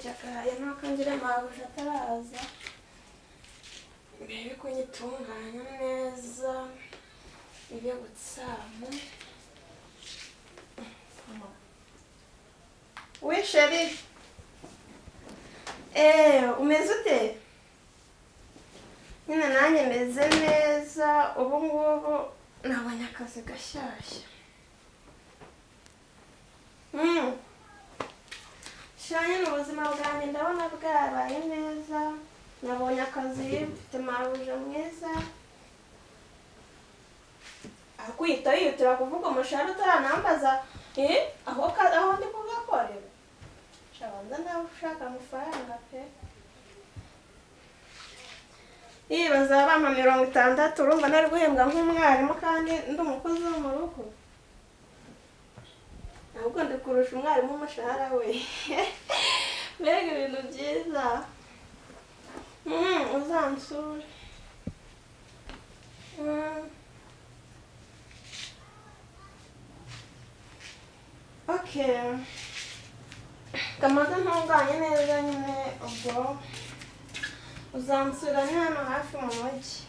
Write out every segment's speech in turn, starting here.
Jakaya nakangira mabuja ataraza mbere ko nyitunganya neza ibyo gutsama we sheri umeze ute nyine nanjye meze neza ubu ngubu nabonye akazi gashyashya Shanya n'ubuzima bwanjye ndabona bwabaye neza nabonye akazi mfite mabuja mwiza akwita yihutira kuvuga umushahara utaranambaza aho ndi kugakorera shabanza nawe ushaka amafaranga pe bazaba bampa 60 urumva nari guhembwa nk'umwarimu kandi ndi umukozi wo mu rugo ahubwo ndikurusha umwarimu umushahara we mbega ibintu byiza uzansure okay kamaze ntunganye neza nyine ubwo uzansura ni hano hafi mu mujyi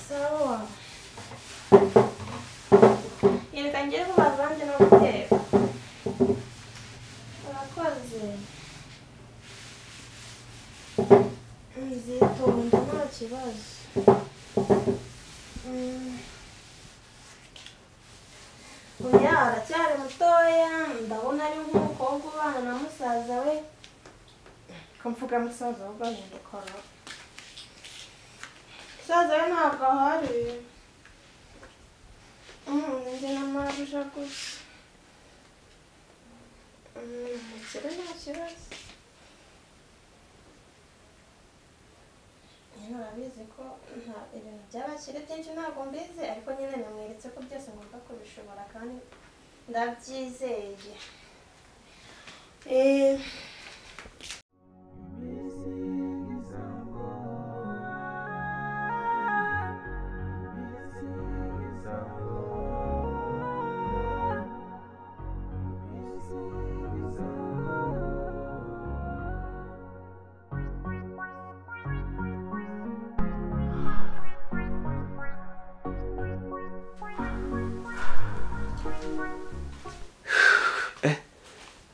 sawa yereka ngire ko bazanje no guteka urakoze nzitonda nta kibazo oya aracyari mutoya ndabona ari nk'umukobwa ubana na musaza we kamvuga musaza we ugahindukana musaza we ntabwo ahari njye na mabuja gusa nta kibazo nyine urabizi ko ibintu by'abakire byinshi ntabwo mbizi ariko nyine namweretse ko byose ngomba kubishobora kandi ndabyizeye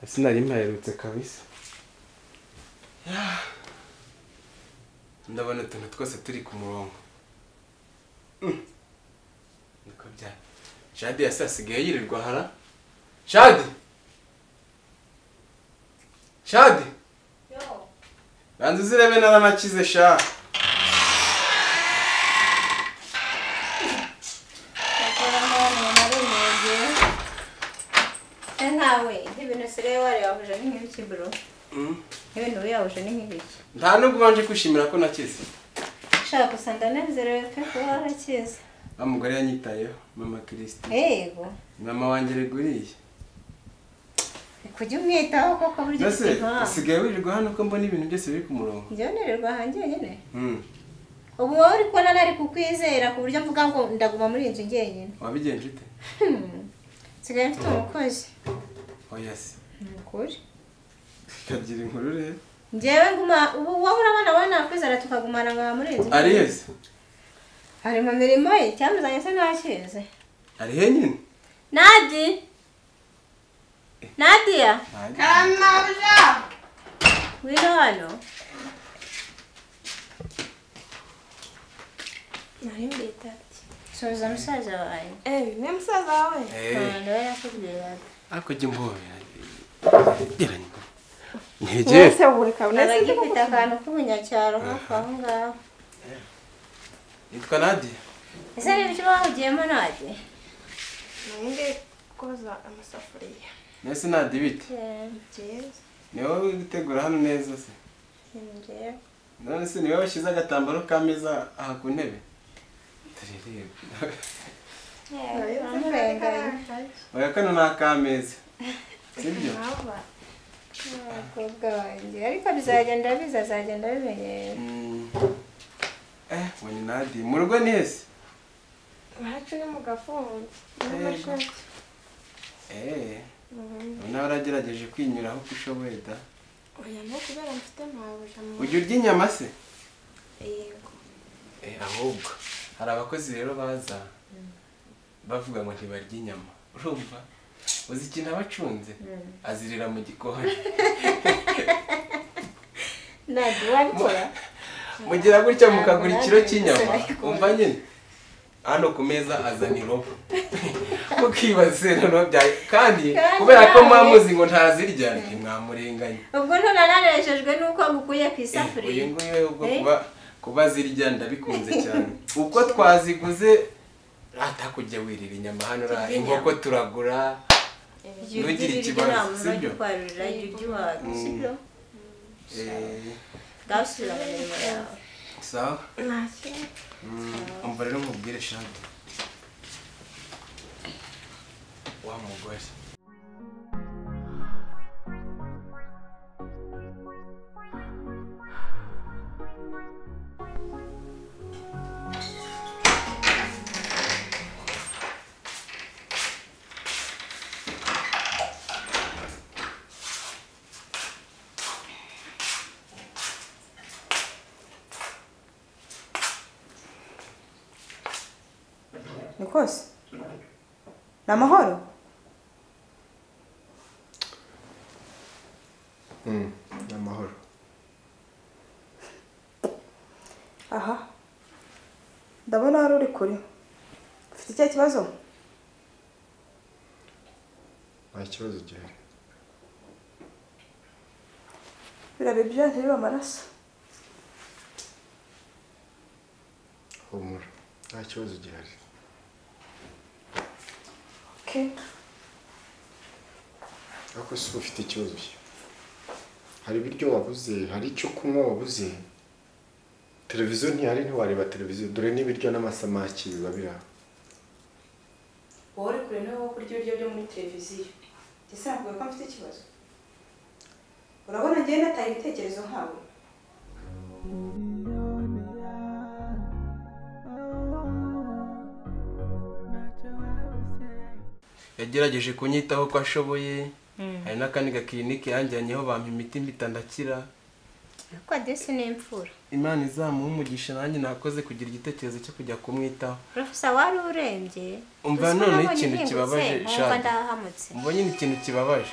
Sinari mperutse kabisa ndabona utuntu twose turi ku murongo niko bya Shadia asigaye yirirwa hara Shadi yo banze zirebe naranakize sha yahuje n'ibiki bro ibintu yahuje n'ibiki nta nubwo banje kwishimira ko nakize shaka usanga nezerewe pe ko warakize amugore yanyitayeho mama Christia yego mama wanje reguriye kujya umwitaho koko buryo usigaye wirirwa hano ko mbona ibintu byose biri ku murongo njye nirirwa hanjye nyine ubu wowe uri kubona nari kukwizera ku buryo mvuga ngo ndaguma muri inzu njyenyine wabigenje ute sigaye mfite umukozi oya se Mukuri kagira inkuru rero njyewe nguma ubu wowe urabona wana kwizera tukagumana nga muri inzu ari yese ari mu mirimo ye cyamuzanye se nakize ari he nyine Nadia Kanabuja wino hano nari mbita soza musaza wawe ni musaza wawe nawe yakubwira ako jimboya geranye Nteje se burika unese gifite akantu k'ubunyacyaro hafi aho ngaho Nitwa Nadia ese ni byo bahugiyemo Nadia ninde koza amasafuriya Nese Nadia bite Jeza ni wowe gutegura hano neza se nje none se ni wowe washyize agatambaro kameza aha ku ntebe oya kano ni akameza sibyo abakobwa banjye ariko bizagenda bizazagenda bimenyera ngo ni nadi mu rugo ni hese iwacu ni mu gafunzo nawe aragerageje kwinyuraho uko ushoboye da oya no kubera mfite mabuja ujya urya inyama se yego ahubwo hari abakozi rero baza bavuga ngo ntibarya inyama urumva uzi ikintu abacunze azirira mu gikoni nadi wabikora mugira gutya mukagura ikiro cy'inyama umva nyine hano ku meza azana irobo mukibaze noneho byaye kandi kubera ko mwamuzi ngo ntazirya ntimwamurenganya ubwo ntunananejejwe nuko ngukuye ku isafuriya uyu nguyu ubwo kuba zirya ndabikunze cyane uko twaziguze atakujya wirira inyama hano inkoko turagura ntugire ikibazo sibyo sibyo gasubira mu mirimo yawe sawa umva rero nkubwire Shadia wa mugore Nikose na mahoro na mahoro aha ndabona wari uri kure ufite icyo kibazo nta kibazo gihari birabe byo ntibiba amaraso humura nta kibazo gihari ariko si ufite ikibazo hari ibiryo wabuze hari icyo kunywa wabuze televiziyo ntihari ntiwareba televiziyo dore n'ibiryo n'amasamaki biba biri aho wowe uri kure niwe wo kurya ibiryo byo muri televiziyo ese ntabwo ko mfite ikibazo urabona ngiye nataye ibitekerezo nkawe yagerageje kunyitaho ko ashoboye hari n'akandi gakirinike yanjyanyeho bampa imiti mbita ndakira ariko adese ni imfura imana izamuha umugisha nanjye nakoze kugira igitekerezo cyo kujya kumwitaho profesa wari urembye umva none ikintu kibabaje Shadia umva nyine ikintu kibabaje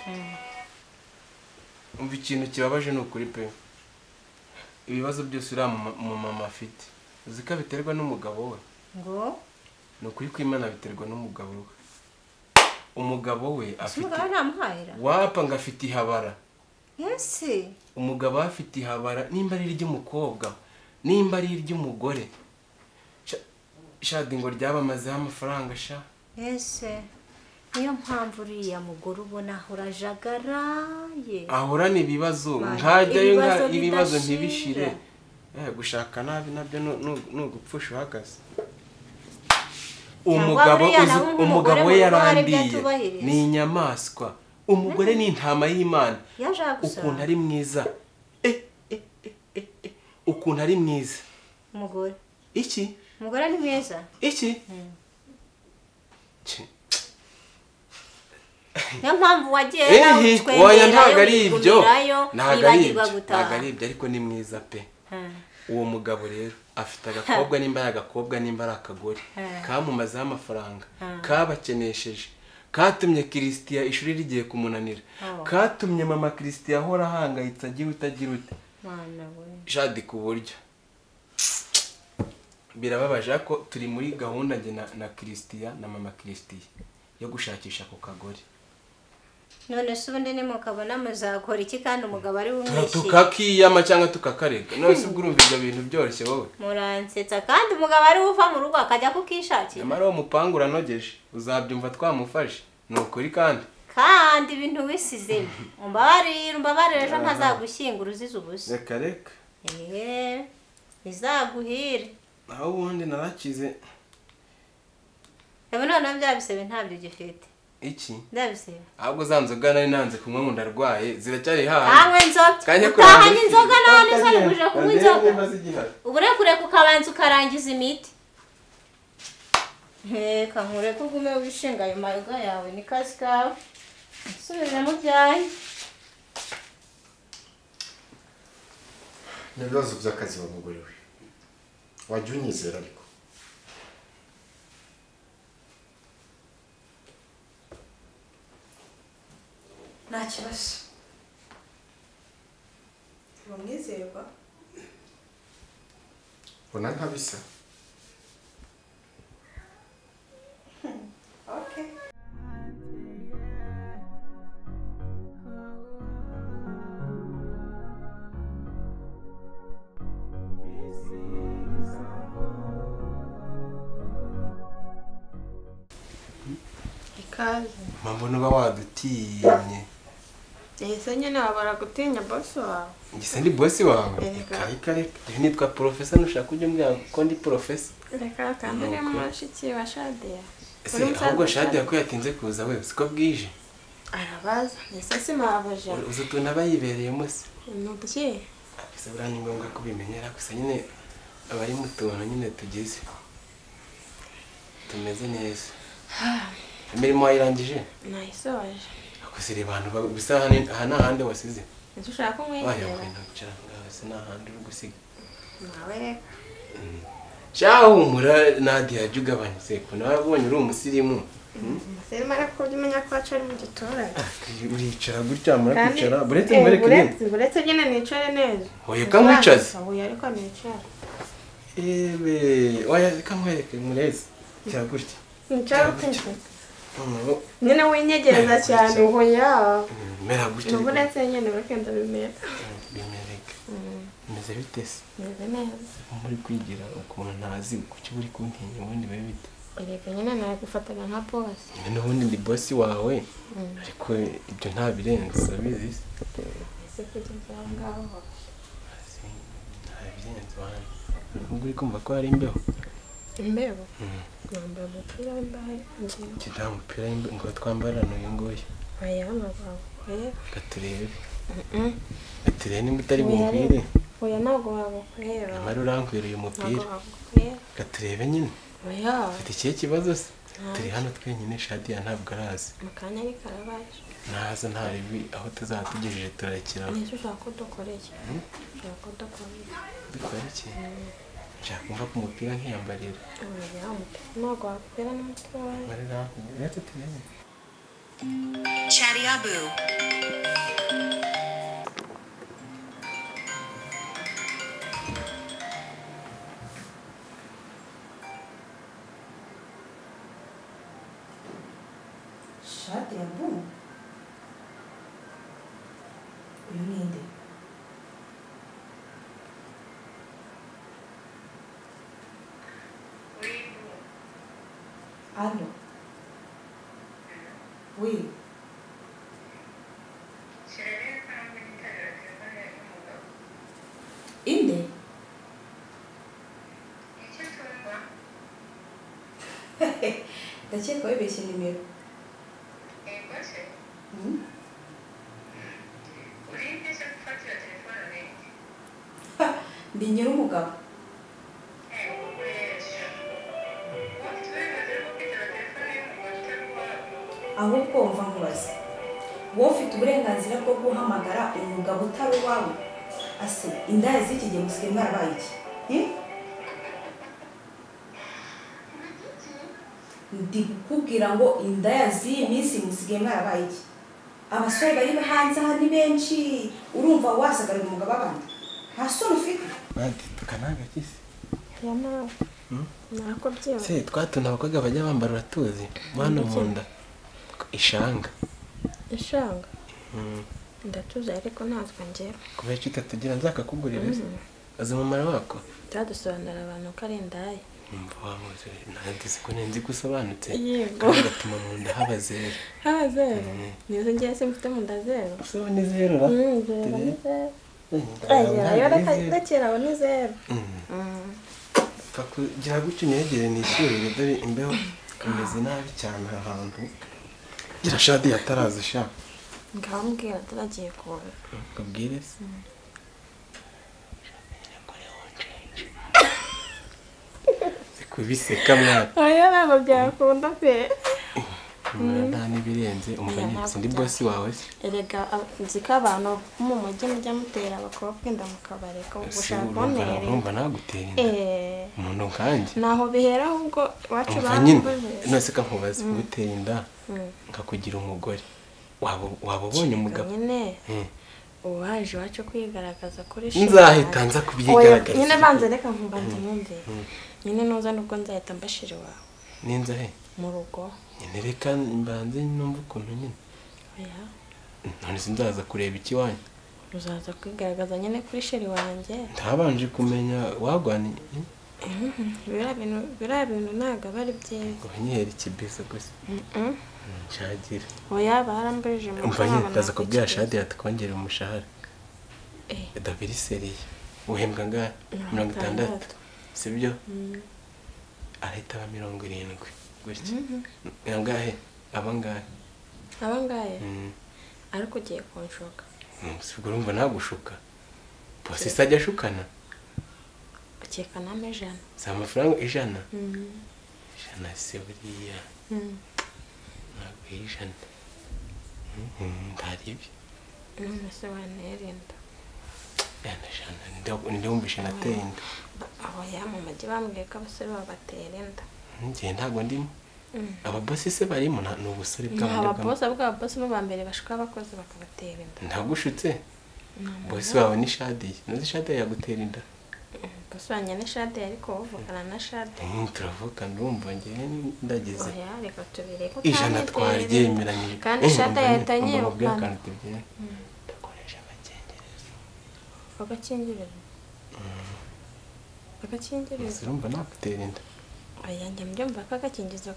umva ikintu kibabaje ni ukuri pe ibibazo byose uriya mu mama afite uzi ko biterwa n'umugabo we ngo ni ukuri ko imana biterwa n'umugabo we umugabo we afite wapa ngo afite ihabara yesi umugabo afite ihabara nimba ari iry'umukobwa nimba ari iry'umugore Shadia ngo ryabamazeho amafaranga sha yesi niyo mpamvu uriya mugore ubona ahora ajagaraye ahorana ibibazo nkajyayo ibibazo ntibishire gushaka nabi nabyo ni ugupfusha uhagaze umugabo we yarandiye ni inyamaswa umugore ni intama y'Imana ukuntu ari mwiza ukuntu ari mwiza umugore iki umugore ni mwiza iki niyo mpamvu wagiye nawe oya ntabwo ari ibyo ntabwo ari ibyo ariko ni mwiza pe uwo mugabo rero afite agakobwa nimba ari agakobwa nimba ari akagore kamumazeho amafaranga kabakenesheje katumye Christia ishuri rigiye kumunanira katumye mama Christia ahora ahangayitse agira utagira ute Shadia ku buryo birababaje ko turi muri gahunda nge na Christia na mama Christia yo gushakisha ako kagore none se ubundi nimukabona muzakora iki kandi umugabo ari umwishyira tukakiyama cyangwa tukakarega none se ubwo urumva ibyo bintu byoroshye wowe muransetsa kandi umugabo ari uva mu rugo akajya kukishakira nyamara uwo mupangu uranogeje uzabyumva twamufashe ni ukuri kandi ibintu wisizemo umbabarire ejo ntazagushyingura uzize ubusa reka izaguhire aho ubundi narakize Ebe none byabisebe ntabyo gifite. Iki? Ndabisebe. Ahubwo za nzoga nari nanze kunywa ngo ndarwaye ziracyari hanze. Kanywe inzoga. Utahanye inzoga none sari kuje kunywa inzoga. Ubure kure kukabanza ukarangiza imiti. Kankure kugume ubishinga ayo mayoga yawe ni kazi kawe. Subira mu byayi. Nibibazo by'akazi wa mugore we. Wajya unyizera ariko. Nta kibazo. Bamwizerwa? Bona ntabisa. Okay. Ikaze. Mpamvu nuba wadutinye. Ese nyine wabara gutinya boss wawe. Ngise ndi boss wawe. Reka. Kare nitwa professor nushaka kujya mbwira ko ndi professor. Reka kandi uri mushiki wa Shadia. Ese ahubwo Shadia ko yatinze kuza we siko bwije. Arabaza. Ese simabaje. Uzi tuna bayibereyemo se. Nuki? Ese bura ni ngombwa kubimenyera gusa nyine abari mu tuntu nyine tugize. Tumeze neza. Imirimo wayirangije? Nayisoje. Akusire abantu bisa handi wasize. Ese ushaka umwegera? Waya kwenda gucara ngaho se nahandi uri gusiga. Nawe reka. Ciao mura Nadia jugabanye se ko nabonye uri umusirimu. Umusirimu ariko umenya ko acari mu giturage. Uricara gutya mura kwicara buretse mwereke. Buretse nyine nicare neza. Oya kamwicaze. Oya ariko nicara. Oya kamwereke mureze. Cyagutya. Nicara utinze. Nyine winyegereza cyane oya. Mera gutya. Nuburetse nyine bakenda bimera. Bimereka. Meze bitese. Meze neza. Muri kwigira ukuntu ntazi kuki buri kuntinya ubundi bibe bite. Ereka nyine nagufatana nka boss. N'ubundi ndi boss wawe. Ariko ibyo nta birenze abizi. Ese kugeza ngaho. Nta birenze wana. Ubwo uri kumva ko ari imbeho. Imbeho. Nambaye umupira w'imbeho. Kida umupira ngo twambarana uyu nguyu. Aya mababo. Gaturebe. Gaturebe nimba utari bumbwire. Oya ntabwo wagukwera. Amara urankwira uyu mupira. Gaturebe nyine. Oya. Ufite ikihe kibazo se? Turi hano twenyine Shadia ntabwo arazi. Mukanya ari karabaje. Naza ntaribi aho tuzatugejeje turakira. Nese ushaka ko dukoreye. Ushaka ko dukoreye. Dukora iki? Nshaka kumva ku mupira nkiyambarira. Oya ntabwo wakwera n'umutwe wawe. Marira, reka tumenye. Shadia boo. Shadia boo. Uyu ninde? Allo. Oui. Inde? Ndakeka wibeshye nimero. Ndi nyir'umugabo. Ahubwo umva nkubaze. Wowe ufite uburenganzira bwo guhamagara umugabo utari uwawe. Ase indaya z'iki gihe musigaye mwarabaye iki? Ndi kukubwira ngo indaya z'iyi minsi musigaye mwarabaye iki? Abasore bari hanze aha ni benshi. Urumva wasagarira umugabo abandi? Nta soni ufite? Mati tukanaga kisi. Ya nawe. Nako byo. Se twatuna abakobwa bajya bambara uratuzi. Mwana munda. Ishanga. Ishanga. Ndatuza ariko ntazwe ngera. Kubera cyo utatugira nzakakugurira se. Azamumara wako. Tadusobanura abantu ko ari indaya. Mvamuze nandize ko nenzi gusobanutse. Yego. Gatuma mu nda haba zero. Haba zero. Nizo ngiye se mfite mu nda zero. So ni zero ra. Zero. Aya ndakira abo ni zero. Fakugira gutyo nyegere ni ishyurire dore imbeho. tumeze nabi cyane ahantu gira Shadia ataraza sha ngambwira turagiye kuba kubwire se kubiseka mwana oya ntabwo byakunda pe nta n'ibirenze umva nyine sindi boss wawe se erega nzi ko abantu mu mujyi mujya mutera abakobwa inda mu kabari ko gushaka bonere urumva nagutera inda umuntu nkanjye naho bihera ahubwo wacu bambaje nose ka nkubaza gutera inda nkakugira umugore waba ubonye umugabo nyine uwaje wacu kwigaragaza kuri shi nzahita nza kubyigaragaza nyine banze reka nkumbanze mwumve nyine noza nubwo nzahita mbashire wawe ninza he mu rugo nyine reka mbanze numva ukuntu nyine oya none sinzaza kureba iki wanyu uzaza kwigaragaza nyine kuri sheri wanjye ntabanje kumenya wagwani biriya bintu ntabwo aba ari byiza ngo nyihera ikibisa gusa Shadia oya barambajije mu umva nyine ndaza kubwira Shadia tukongera umushahara David seriye uhembwa ngahe 60 sibyo ahita aba 70 gutya ngahe abangahe ariko ugiye kunshuka sibwo urumva nagushuka bose sajya ashukana ukeka name ijana za amafaranga ijana se buriya ntabwo ijana ntaribi none se wanerinda ndumvishe nateye inda abo mu mujyi bambwiye ko abasore babatera inda njye ntabwo ndimo ababosi se barimo ni ubusore bw'ababosi bo ba mbere bashuka abakozi bakabatera inda ntagushutse bosi wawe ni Shadia nuzi Shadia yagutera inda bosi wanjye ni Shadia ariko uvugana na Shadia turavugana urumva njyewe ndageze oya reka tubire ko ijana twaryemeranyije kandi Shadia yahitanye ukana ndakoresha agakingirizo urumva nakutera inda oya njye mbyumva ko agakingirizo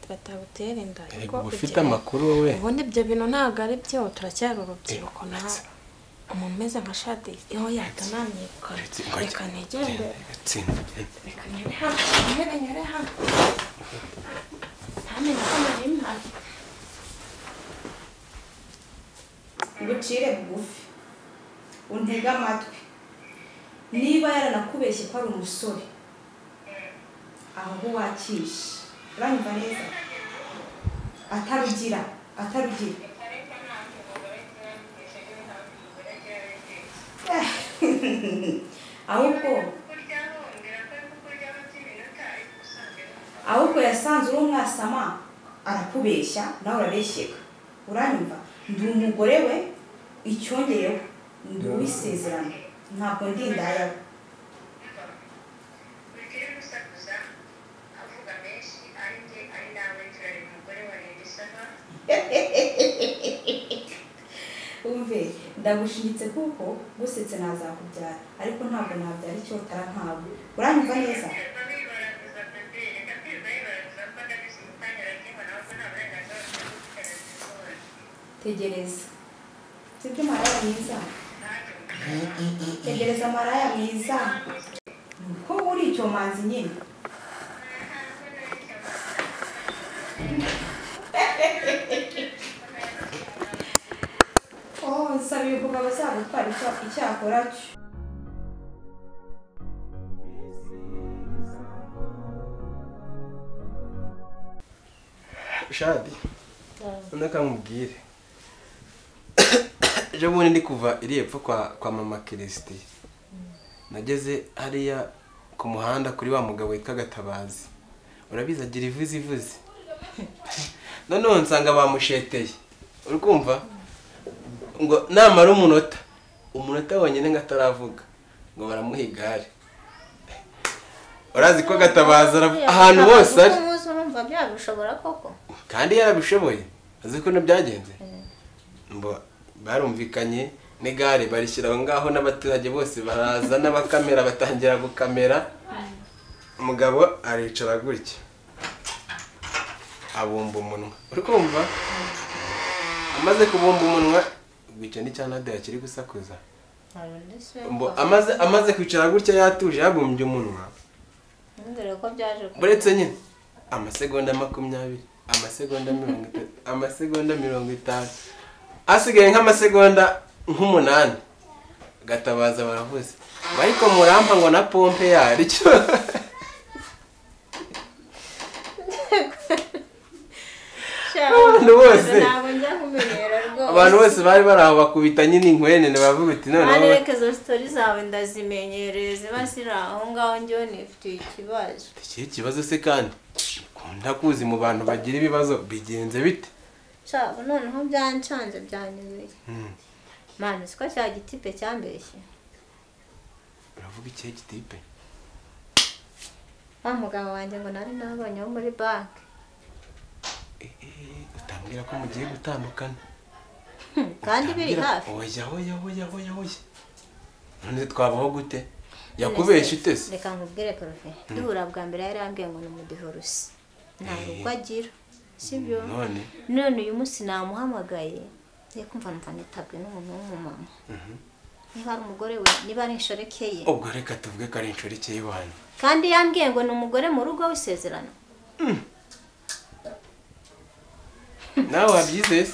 katagutera inda ariko ufite amakuru wowe ubundi ibyo bintu ntabwo ari byo turacyari urubyiruko nawe umuntu umeze nka Shadia iyo yatananiye reka negere reka nyere hano ntamenye ko nari mpari ngucire bugufi untege amatwi niba yaranakubeshye ko ari umusore aho wakishe uranyumva neza atarugira ahubwo yasanze uri umwasama arakubeshya nawe urabeshyeka uranyumva ndi umugore we icyongeyeho ndi uwisezerano ntabwo ndi indaya umve ndagushinyitse kuko gusetse nazakubyara ariko ntabwo nabyara icyo utara nkawe uranyumva neza tegereza sibyo maraya mwiza tegereza maraya mwiza ko uri icyo manzi nyine nsaba ibikorwa bazagutwara icyakora cyo Shadia ndakamubwire ejo bundi ndi kuva iri epfo kwa mama Christia nageze hariya ku muhanda kuri wa mugabo witwa Gatabazi urabizi agira ivuzi none nsanga bamusheteye uri kumva ngo namara umunota wonyine ngataravuga ngo baramuha igare urazi ko Gatabazi ahantu hose ari urumva byabishobora koko kandi yarabishoboye azi ko byagenze mbo barumvikanye n'igare barishyiraho ngaho n'abaturage bose baraza n'abakamera batangira gukamera umugabo aricara gutya abumba umunwa uri kumva amaze kubumba umunwa gutya ni cyane kiri gusakuza mbo amaze kwicara gutya yatuje yabumbye umunwa ndere ko byaje buretse nyine amasegonda 20 amasegonda 30 amasegonda 50 asigaye nk'amasegonda nk'umunani gatabaza baravuze bariko murampa ngo na pompe yari cyo abantu bose bari baraho bakubita nyine inkwene bavuga uti none bari reke zo story zawe ndazimenyereze basiraho ngaho njye nifite ikibazo. Ikibazo se kandi ndakuzi mu bantu bagira ibibazo bigenze bite? Cyabo noneho byancanze byanyuye. Mane siko cya gitipe cyambeshye. Uravuga iki gitipe? Mugabo wanjye ngo nari nabonye wo muri bank. Utambwira ko mugiye gutandukana. Kandi biri hafi. Oya. None twabaho gute? Yakubesha itese. Reka nkubwire profe. Duhura bwa mbere yari ambwiye ngo numudivorce. Nta rugo agira. Sibyo? None uyu munsi namuhamagaye. Ye kumva nitabwe n'umuntu w'umumama. Niba ari umugore we, niba ari Inshoreke ye. Ubwo reka tuvuge ko ari Inshoreke y'Iwanyu. Kandi yambwiye ngo n'umugore mu rugo w'isezerano. Nawe wabyizeye?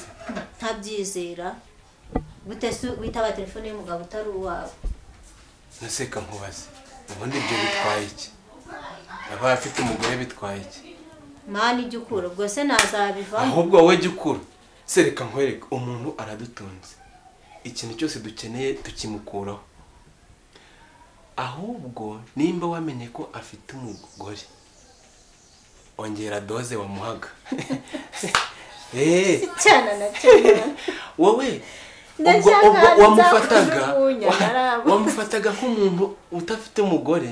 Ntabyizera. Gutese witaba telefone y'umugabo utari uwawe. Naseka nkubaze. Ubundi ibyo bitwaye iki? Aba afite umugore bitwaye iki? Mani jyukura ubwo se nazabivamo. Ahubwo wowe jyukura. Sereka nkwereka umuntu aradutunze. Ikintu cyose dukeneye tukimukuraho. Ahubwo nimba wamenye ko afite umugore ongera doze wamuhaga. Cyana na cyana. Wowe wamufataga nk'umuntu utafite umugore.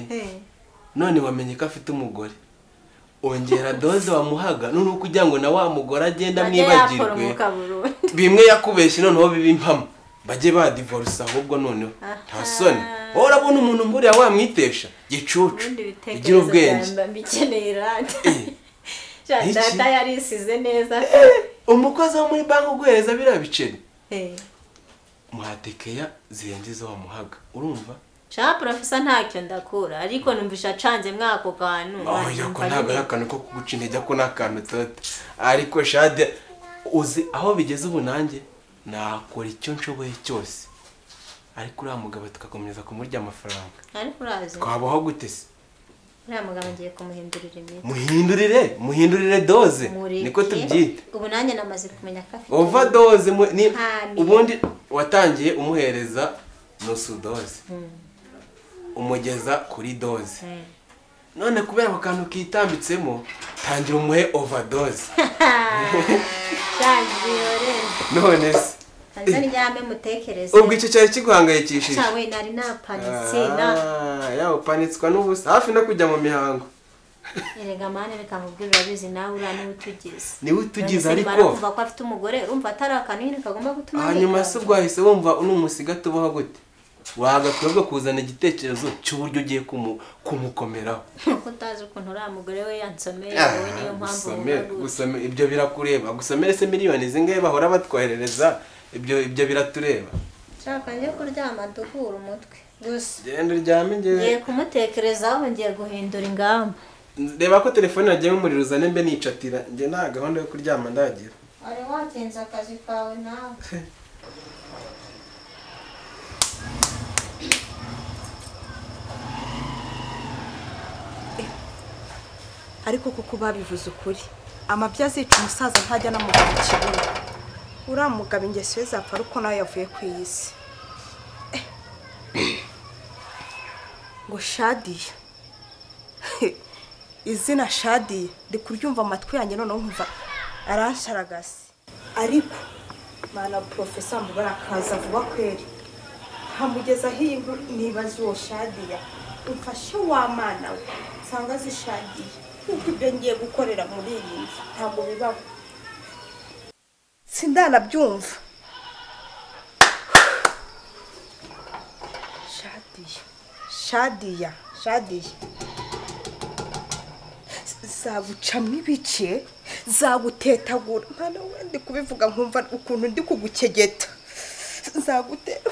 None wamenye ko afite umugore. Ongera doze wamuhaga none kugira ngo na wa mugore agenda mwibagirwe. Bimwe yakubeshye noneho bibi impamo. Baje ba divorce ahubwo noneho. Ntasone. Urabona umuntu mburiya wamwitesha gicucu. Igira ubwenge. Mbikeneye rade. Data yarisize neza. Umukozi wo muri banki uguhereza birabiceri. Muhatekeya zirenze zo wamuhaga. Urumva? Cha professor ntacyo ndakura ariko numvisha canze mwako kantu. Yako ntagaraka ko kuguca intege ko nakantu tote. Ariko Shadia uzi aho bigeze ubu nanjye nakora icyo nshoboye cyose. Ariko uriya mugabo tukakomeza kumurya amafaranga. Ariko urazi. Twabaho gute se? Uriya mugabo ngiye kumuhindurira imiti. Muhindurire doze. Niko tubyita. Ubu nanjye namaze kumenya ko afite. Overdose ni ubundi watangiye umuhereza nusu doze. Umugeza kuri doze. None kubera ko kantu kitambitsemo tangira umuhe overdose. None se Tanzania njyambe mutekereze. Ubwo icyo cyari kiguhangayikishije. Chawe nari napanitse na. Yawo panitswa n'ubusa hafi no kujya mu mihango. Erega mane bikamubwira bizi nawe ura ni utugize. Ni utugize ariko. Kumva ko afite umugore urumva atarakanini kagomba gutuma. Hanyuma se ubwahise wumva unumusiga tubaho gute? Wagakwebwe kuzana igitekerezo cy'uburyo ugiye kumukomeraho. Ko utazi ukuntu ura mugore we yansomeye wowe niyo mpamvu. Gusome ibyo birakureba. Gusomere se miliyoni zingahe bahora batwoherereza. Ibyo biratureba. Shaka nje kuryama duhura umutwe. Gusa genda uryame ngiye. Ngiye kumutekerezaho ngiye guhindura ingamba. Reba ko telefone yagiye umuriro uzane mbe nicatira. Nge nta gahunda yo kuryama ndagira. Ari watenza akazi kawe nawe. Ariko kuko babivuze ukuri amabya azica umusaza ntajya namugaba ikibuno uramugaba ingeso zapfa uko nawe yavuye ku isi ngo Shadia izina Shadia ndi kuryumva amatwi yanjye none nkumva aransharagase ariko mana professor mbara kaza vuba kweri hamugeza hingu nibaza uwo Shadia umfashe wa mana we sanga zishagiye kuko ibyo ngiye gukorera muri iyi nzu ntabwo bibaho sindanabyumva Shadia zagucamo ibice zagutetagura mwana we ndi kubivuga nkumva ukuntu ndi kugukegeta zagutera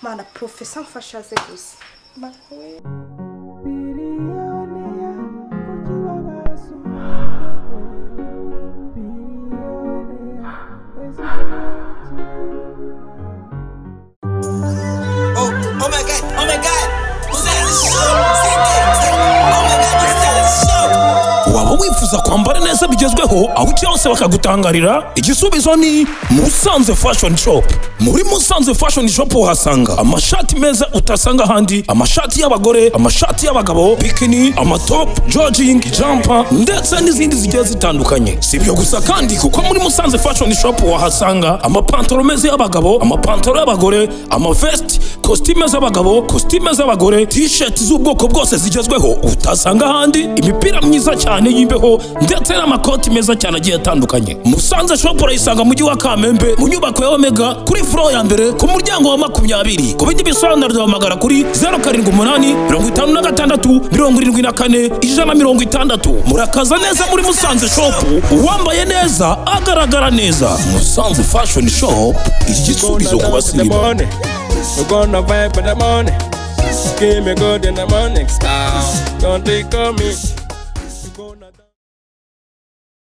mana professor mfasha ze gusa mana we wifuza kwambara neza bigezweho aho cyose bakagutangarira igisubizo ni Musanze Fashion Shop. Muri Musanze Fashion Shop uhasanga amashati meza utasanga ahandi, amashati y'abagore, amashati y'abagabo, bikini, amatop, jogging, jumper ndetse n'izindi zigiye zitandukanye. Si ibyo gusa kandi kuko muri Musanze Fashion Shop wahasanga amapantaro meza y'abagabo, amapantaro y'abagore, amavest, costume z'abagabo, costume z'abagore, t-shirt z'ubwoko bwose zigezweho utasanga ahandi, imipira myiza cyane y'imbeho ndetse n'amakoti meza cyane agiye atandukanye. Musanze Shop urayisanga mu mujyi wa Kamembe mu nyubako ya Omega kuri floor ya mbere ku muryango wa 20. Ku bindi bisobanuro hamagara kuri 078 56 74 160. Murakaza neza muri Musanze Shop, uwambaye neza agaragara neza. Musanze Fashion Shop, igisubizo ku basirimu. We're gonna vibe in the morning. Give me good in the morning. Style. Don't take on me.